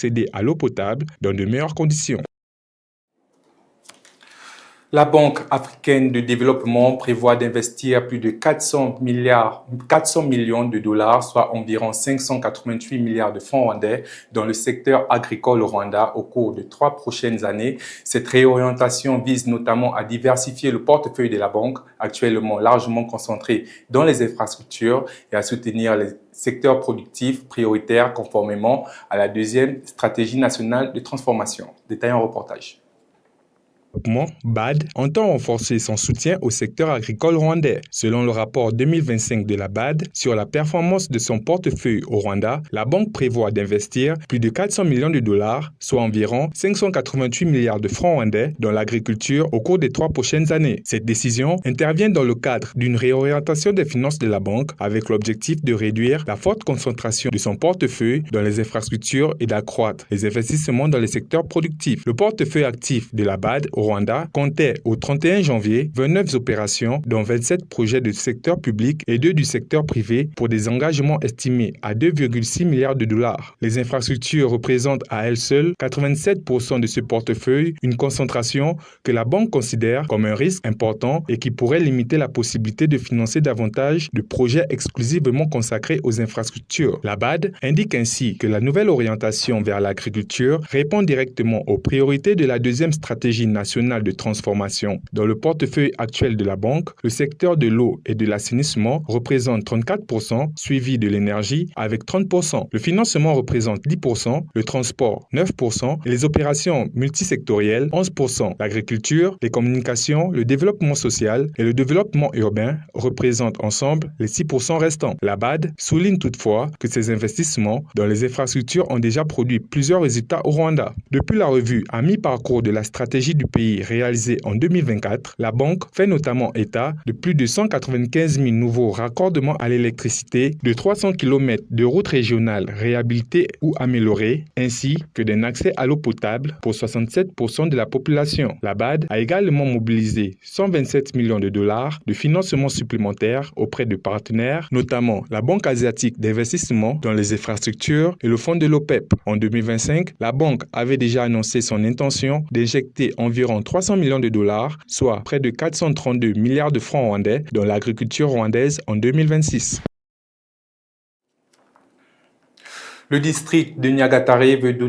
accéder à l'eau potable dans de meilleures conditions. La Banque africaine de développement prévoit d'investir plus de 400 millions de dollars, soit environ 588 milliards de francs rwandais, dans le secteur agricole au Rwanda au cours de 3 prochaines années. Cette réorientation vise notamment à diversifier le portefeuille de la banque, actuellement largement concentré dans les infrastructures, et à soutenir les secteurs productifs prioritaires conformément à la deuxième stratégie nationale de transformation. Détaillant reportage. BAD entend renforcer son soutien au secteur agricole rwandais. Selon le rapport 2025 de la BAD sur la performance de son portefeuille au Rwanda, la banque prévoit d'investir plus de 400 millions de dollars, soit environ 588 milliards de francs rwandais, dans l'agriculture au cours des 3 prochaines années. Cette décision intervient dans le cadre d'une réorientation des finances de la banque avec l'objectif de réduire la forte concentration de son portefeuille dans les infrastructures et d'accroître les investissements dans les secteurs productifs. Le portefeuille actif de la BAD au Rwanda comptait au 31 janvier 29 opérations, dont 27 projets du secteur public et 2 du secteur privé, pour des engagements estimés à 2,6 milliards de dollars. Les infrastructures représentent à elles seules 87% de ce portefeuille, une concentration que la banque considère comme un risque important et qui pourrait limiter la possibilité de financer davantage de projets exclusivement consacrés aux infrastructures. La BAD indique ainsi que la nouvelle orientation vers l'agriculture répond directement aux priorités de la deuxième stratégie nationale de transformation. Dans le portefeuille actuel de la banque, le secteur de l'eau et de l'assainissement représente 34%, suivi de l'énergie avec 30%. Le financement représente 10%, le transport 9% et les opérations multisectorielles 11%. L'agriculture, les communications, le développement social et le développement urbain représentent ensemble les 6% restants. La BAD souligne toutefois que ces investissements dans les infrastructures ont déjà produit plusieurs résultats au Rwanda. Depuis la revue à mi-parcours de la stratégie du pays réalisée en 2024, la banque fait notamment état de plus de 195 000 nouveaux raccordements à l'électricité, de 300 km de routes régionales réhabilitées ou améliorées, ainsi que d'un accès à l'eau potable pour 67% de la population. La BAD a également mobilisé 127 millions de dollars de financement supplémentaires auprès de partenaires, notamment la Banque asiatique d'investissement dans les infrastructures et le fonds de l'OPEP. En 2025, la banque avait déjà annoncé son intention d'injecter environ 300 millions de dollars, soit près de 432 milliards de francs rwandais, dans l'agriculture rwandaise en 2026. Le district de Nyagatare veut donner